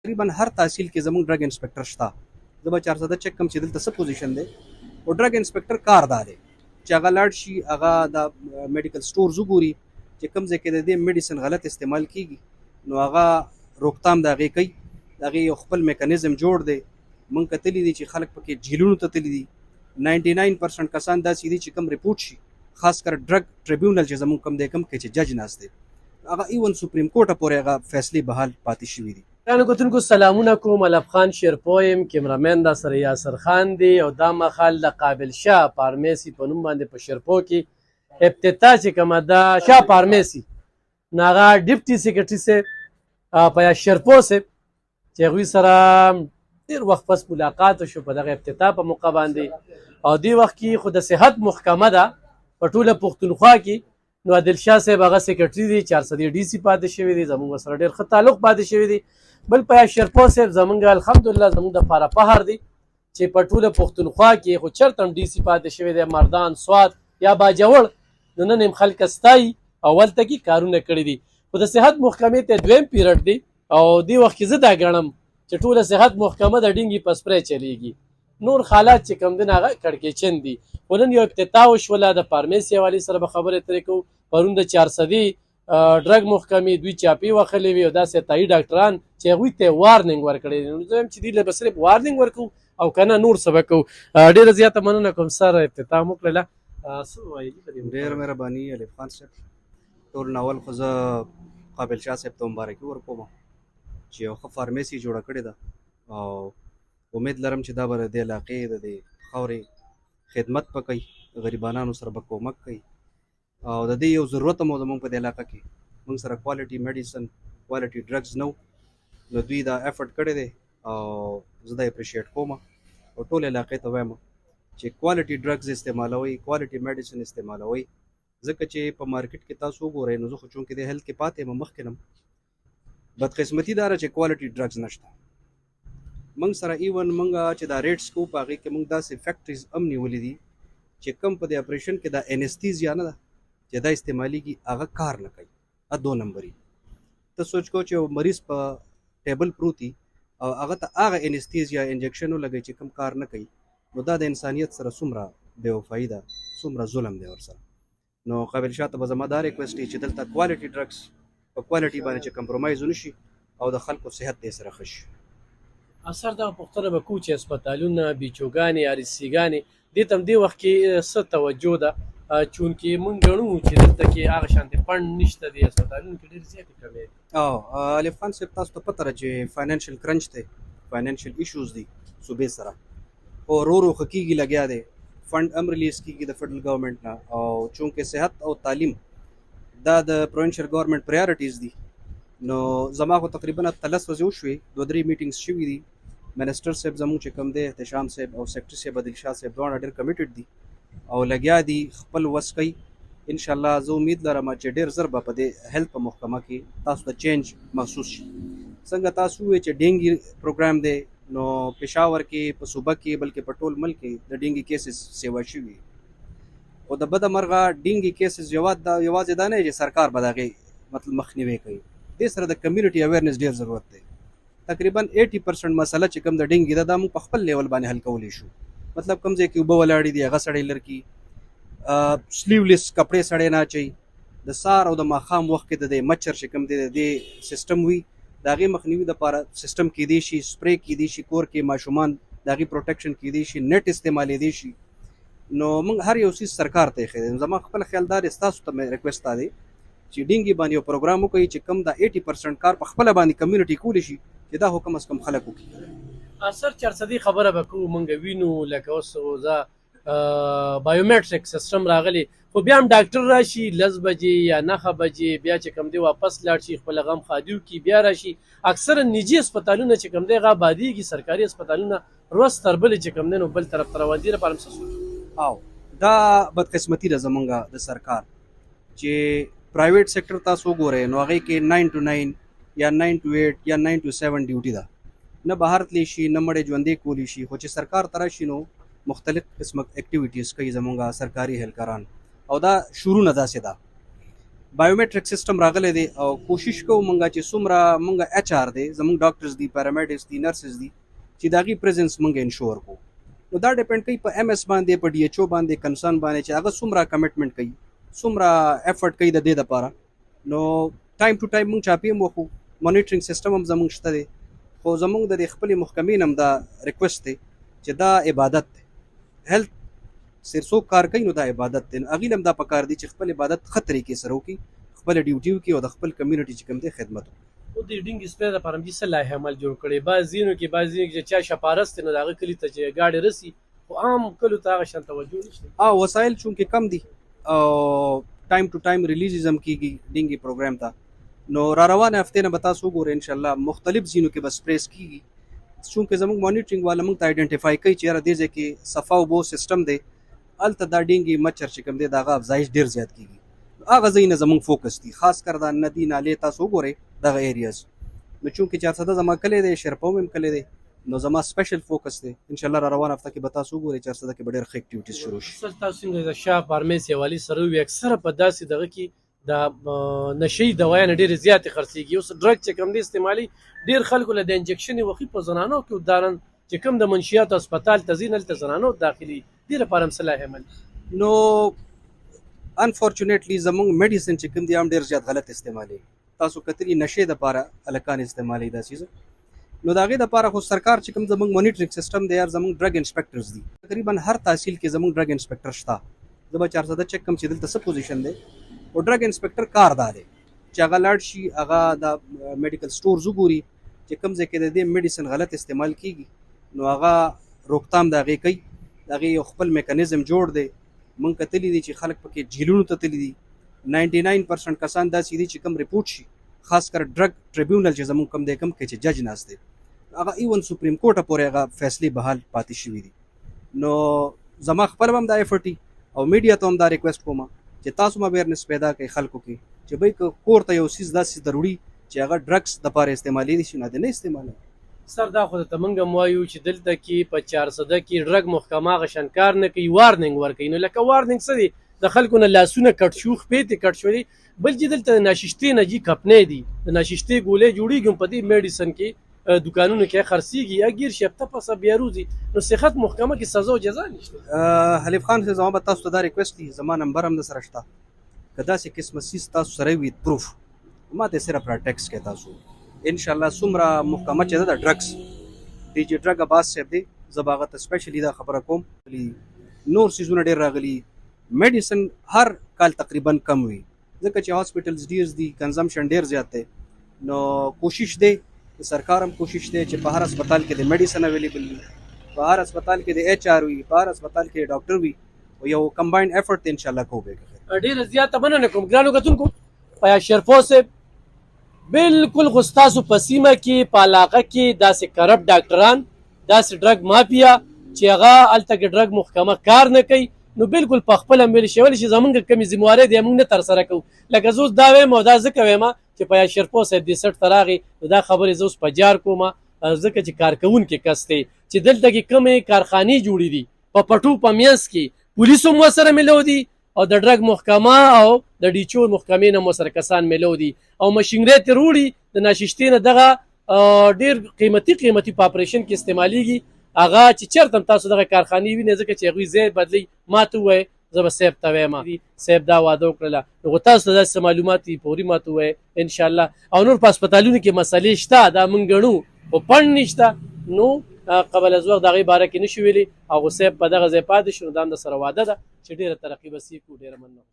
تقریبا هر تحصیل کې زموږ ډرګ انسپکټر شته. زه به 400 چک کوم چې دلته څه پوزیشن دی. او ډرګ انسپکټر کار دا دی چې هغه لاړ شي، هغه د میډیکل سټورز وګوري چې کوم ځای کې د دې میډیسن غلط استعمال کیږي، نو هغه روکتام د هغې کوي. د هغې یو خپل میکانیزم جوړ دی. موږ کتلي دي چې خلک پکې جیلونو ته تللي دي. 99% کسان داسې دي چې کوم رپورټ شي، خاص کر ډرګ ټریبیونل چې زموږ کوم دی، کوم کې چې جج ناست دی، هغه ایون سپریم کورټه پورې هغه فیصلې بحال پاتې شوي دي. ګرانو کتونکو سلامونه کوم. علف خان شیرپو یم، کیمرامین دا سره یاسر خان دی. او دا مهال د قابل شاه فارمیسي په نوم باندې په شیرپو کې افتتاح چې کومه ده، شاه فارمیسي نو هغه ډیپټي سیکرټري صاحب په شیرپو صاحب چې هغوی سره ډېر وخت پس ملاقات وشو په دغه افتتاح په موقع باندې. او دې وخت کې خو د صحت محکمه ده په ټوله پښتونخوا کې، نو عادل شاه صاحب هغه سیکرټري دی، 400 ډي سي پاتې شوي دي، زموږ سره ډېر ښه تعلق پاتې شوي دي. بل په شیرپو صاحب زموږ الحمدلله زموږ دپاره فخر دی چې په ټوله پښتونخوا کې خو چېرته هم ډي سي پاتې شوی دی، مردان، سوات یا باجوړ، نو نن هم خلک ستایي او هلته کې کارونه کړي دي. خو د صحت محکمې ته دویم پیرډ دی او دې وخت کې زه دا ګڼم چې ټوله صحت محکمه د ډینګي په سپری چلیږي. نور حالات چې کوم دي هغه کړکېچن دي. خو نن یو افتتاح وشوله د فارمیسي حوالې سره به خبرې اترې کوو. پرون د 400 ډرګ محکمې دوی چاپې وهلې وي او داسې تایي ډاکټران چې هغوی ته وارننګ ورکړی دی. نو زه وایم چې دوی له به صرف وارننګ ورکوو او که نه نور څه به کوو. ډېره زیاته مننه کوم سر، افتتاح مو کړله. څه وایي؟ ډېره مهرباني الف خان صاحب. ټول ناول خو زه قابل شاه صاحب ته مبارکي ورکوم چې یو ښه فارمیسي جوړه کړې ده، او امید لرم چې دا به د دې علاقې د دې خاورې خدمت به کوي، غریبانانو سره به کومک کوي. او د دې یو ضرورت هم زموږ په دې علاقه کې موږ سره کوالټي میډیسن، کوالټي ډرګز نه، نو دوی دا افرټ کړی دی او زه دا اپریشیټ کوم. او ټول علاقې ته وایم چې کوالټي ډرګز استعمالوئ، کوالټي میډیسن استعمالوئ، ځکه چې په مارکیټ کې تاسو وګورئ، نو زه خو چونکې د هیلث کې پاتې یم، مخکې نم بدقسمتي دا چې کوالټي ډرګز نشته. موږ سره ایون موږ چې دا ریټس کو په هغې کې موږ داسې فیکټریز هم نیولي دي چې کوم په دې اپریشن کې دا انستیزیا نه ده چې دا استعمالیږي، هغه کار نه کوي. دو نمبري ته سوچ کو چې یو مریض په ټیبل پروتي او هغه ته هغه انستیزیا انجکشن ولګوي چې کوم کار نه کوي، نو دا د انسانیت سره څومره بې وفایي ده، څومره ظلم دی ورسره. نو قابل شاه ته به زما دا ریکویسټ وي چې دلته کوالټي ډرګس په کوالټي باندې چې کمپرومایز ونه شي او د خلکو صحت دې سره ښه شي. اثر دغه پوښتنه به کوو چې هسپتالونه، بیچوګانې، آرسیګانې دې ته هم دې وخت کې څه توجه ده، چونکې مونږ ګڼو چې دلته کې هغه شانتې فنډ نشته دی، هسپتالونو کې ډېرې زیاتې کمې دي. الف خان صاحب تاسو ته پته ده چې فاینانشل کرنچ دی، فاینانشل ایشوز دي صوبې سره، خو ورو ورو ښه کېږي، لګیا دی، فنډ هم ریلیز کېږي د فیډرل ګورنمنټ نه. او چونکې صحت او تعلیم دا د پروینشل ګورنمنټ پرایورټیز دي، نو زما خو تقریبا 13 ورځې وشوې، 2-3 میټینګز شوي دي. منسټر صاحب زموږ چې کوم دی احتشام صاحب او سیکرټري صاحب عادل شاه صاحب دواړه ډېر کمیټډ دي او لګیا دي، خپل وس کوي. انشاءالله زه امید لرم چې ډېر ژر به په دې هیلث په محکمه کې تاسو ته چینج محسوس شي. څنګه تاسو ووایئ چې ډینګي پروګرام دی، نو پېښور کې، په صوبه کې، بلکې په ټول ملک کې د ډینګي کیسز سیوا شوي. خو د بده مرغه ډینګي کیسز یوازې دا نه چې سرکار به د هغې مطلب مخنیوی کوي، دې سره د کمیونټي اویرنس ډېر ضرورت دی. تقریبا 80% مسله چې کوم د ډینګي ده دا موږ په خپل لیول باندې حل کولی شو. مطلب کوم ځای کې اوبه ولاړې دي هغه سړی لر کړي، سلیولس کپړې سړی نه اچوي، د سهار او د ماښام وخت کې د دې مچر چې کوم دی د دې سیسټم وي، د هغې مخنیوي دپاره سیسټم کیدی شي، سپری کیدی شي، کور کې ماشومان د هغې پروټیکشن کیدی شي، نیټ استعمالیدی شي. نو موږ هر یو څیز سرکار ته ایښی دی. زما خپل خیال دا دی، ستاسو ته مې ریکویسټ دا دی چې ډینګي باندې یو پروګرام وکړي چې کوم دا 80% کار په خپله باندې کمیونټي کولی شي، چې دا خو کم از کم خلک وکړي. سر 400 خبره به کوو، موږ وینو لکه اوس زه بایومیټریک سیسټم راغلی، خو بیا هم ډاکټر راشي 10 بجې یا 9 بجې، بیا چې کوم دی واپس لاړ شي، خپل غم خادي وکړي، بیا راشي. اکثره نجي هسپتالونه چې کوم دی هغه آبادېږي، سرکاري هسپتالونه ورځ تر بلې چې کوم دی نو بل طرف ته روان دي. لپاره هم څه سوچ؟ او دا بدقسمتي ده زمونږ د سرکار چې پرایویټ سیکټر تاسو وګورئ، نو هغې کې 9 to 9 یا 9 to 8 یا 9 to 7 ډیوټي ده، نه بهر تلی شي، نه مړې ژوندې کولی شي. خو چې سرکار ته راشي نو مختلف قسمه اکټیویټیز کوي زمونږ سرکاري هلکران، او دا شروع نه داسې ده. بایومټریک سیستم راغلی دی او کوشش کوو مونږ چې څومره مونږ ایچ آر دی زمونږ ډاکټرز دي پیرامیډکس دي نرسز دي چې د هغې پریزنس مونږ انشور کوو. نو دا ډیپینډ کوي په ایم ایس باندې په ډي ایچ او باندې کنسرن باندې چې هغه څومره کمټمنټ کوي څومره ایفرټ کوي د دې دپاره. نو ټایم ټو ټایم مونږ چاپی هم وکړو مانیټرینګ سیستم هم زمونږ شته دی خو زمونږ د دې خپلې محکمې نه هم دا ریکویسټ دی چې دا عبادت دی هیلث سر څوک کار کوي نو دا عبادت دی. هغې هم دا پکار دی چې خپل عبادت ښه طریقې سره وکړي خپل ډیوټي وکړي او د خپل کمیونټي چې کوم دی خدمت وکړي. او د ډینګ سپری لپاره هم څه لایحه عمل جوړ کړی بعض ځینو کې چې چا شپارست دی نو د هغه کلي ته چې ګاډې رسي خو عام کلو ته هغه شان توجه نشته. وسایل چونکې کم دي او ټایم ټو ټایم ریلیزز هم کېږي ډینګي پروګرام ته نو را روانه هفتې نه به تاسو وګورئ انشاءالله مختلف ځینو کې به سپریس کېږي چونکې زموږ مانیټرینګ والا موږ ته آیډنټیفای کوي چې یاره دې ځای کې صفا اوبو سیسټم دی هلته دا ډینګي مچر چې کوم دی د هغه افزایش ډېر زیات کېږي. هغه ځای نه زموږ فوکس دي خاص کر دا ندي نالې تاسو وګورئ دغه ایریاز نو چونکې 400 زما کلی دی شرپوم هم کلی دی نو زما سپیشل فوکس دی انشاءالله را روانه هفته کې به تاسو وګورئ 400 کې به ډېر ښه اکټیویټیز شروع شي. سر تاسو څنګه د شاه فارمیسي حوالې سره وي اکثره په داسې دغه کې د نشي دوایانې ډېرې زیاتې خرڅېږي اوس ډرګ چې کوم دی استعمالي ډېر خلکو له د انجکشن وخي په زنانو کې ودارن چې کوم د منشیاتو هسپتال ته ځي هلته زنانو داخلي دې لپاره هم څه لایحه عمل نو انفارچونیټلی زموږ میډیسن چې کوم دی هم ډېر زیات غلط استعمالي تاسو کتلی نشې دپاره هلکان استعمالي دا څیز نو د هغې دپاره خو سرکار چې کوم زموږ مانیټرینګ سیسټم دی یار زموږ ډرګ انسپیکټرز دي تقریبا هر تحصیل کې زموږ ډرګ انسپیکټر شته. زه به 400 چیک کوم چې دلته څه پوزیشن دی او ډرګ انسپیکټر کار دا دی چې هغه لاړ شي هغه د میډیکل سټورز وګوري چې کوم ځای کې د دې میډیسن غلط استعمال کېږي نو هغه روکتام د هغې کوي د هغې یو خپل میکانیزم جوړ دی. مونږ کتلی دي چې خلک پکې جیلونو ته تللي دي 99% کسان داسې دي چې کوم رپورټ شي خاص کر ډرګ ټریبیونل چې زموږ کوم دی کوم کې چې جج ناست دی هغه ایون سپریم کورټه پورې هغه فیصلې بحال پاتې شوي دي. نو زما خپل هم دا ایفرټ او میډیا ته هم دا ریکویسټ کوم چې تاسو هم اویرنس پیدا کړئ خلکو کې چې بھئی کور ته یو څیز داسې ضروري چې هغه ډرګس دپاره استعمالېدی شي نو د نه استعمالوي. سر دا خو ته موږ هم وایو چې دلته کې په 400 کې ډرګ محکمه هغه شان کار نه کوي وارننګ ورکوي نو لکه وارننګ څه دی د خلکو نه لاسونه کټ شو خپې کټ شو دي بل چې دلته د ناششتې نه جي کپنې دي د ناششتې ګولۍ جوړېږي هم په دې میډیسن کې دکانونو کې خرڅېږي یا ګیر شي هفته پسه بیا روزي نو صحت محکمه کې سزا او جزا نشته. حلیف خان صاحب زما به تاسو ته دا ریکویسټ دي زما نمبر هم در سره شته که داسې قسمه څیز تاسو سره وي پروف ما ته صرف را ټیکس کوئ تاسو انشاءالله څومره محکمه چې ده د ډرګس ډي جي ډرګ عباس صاحب دی زه به هغه ته سپیشلي دا خبره کوم نور څیزونه ډېر راغلي میډیسن هر کال تقریبا کم وي ځکه چې هاسپټلز ډیر دي کنزمپشن ډیر زیات دی نو کوشش دی سرکار هم کوشش دی چې په هر هسپتال کې د میډیسن اویلیبل وي په هر هسپتال کې د ایچ آر وي په هر هسپتال کې ډاکټر وي او یو کمباینډ ایفرټ انشاءالله کوو به ډېره زیاته مننه کوم ګرانو کتونکو په شرفو صاحب بالکل خو ستاسو په سیمه کې په علاقه کې داسې کرپټ ډاکټران داسې ډرګ مافیا چې هغه هلته کې ډرګ محکمه کار نه کوي نو بالکل په خپله هم ویلی شولی چې زمونږ کومې ذمهوارۍ دی موږ نه ترسره کوو لکه زه اوس دا وایم او دا ځکه وایم چې په شرپو صاحب دې سټ ته راغی نو دا خبرې زه اوس په جار کوم ځکه چې کارکوونکی کس دی چې دلته کې کومې کارخانې جوړې دي په پټو په منځ کې پولیس هم ورسره میلو دي او د ډرګ محکمه او د ډیچو محکمې نه ورسره کسان میلو دي او مشینرۍ ترې وړي د ناششتې نه دغه ډېر قیمتي په اپریشن کې استعمالیږي هغه چې چېرته هم تاسو دغه کارخانې وینئ ځکه چې هغوی ځای بدلوي ما ته ووایئ زه به صاحب ته وایم صاحب دا واده وکړله نو خو تاسو ته داسې معلومات وي فوري ما ته ووایئ انشاءالله او نور په هسپتالونو کې مسلې شته دا موږ ګڼو خو پڼ نشته نو قبل از وخت د هغې باره کې نشو ویلي هغو صاحب په دغه ځای پاتې شو نو دا هم د سره واده ده چې ډېره ترقي به سي کړو ډېره مننه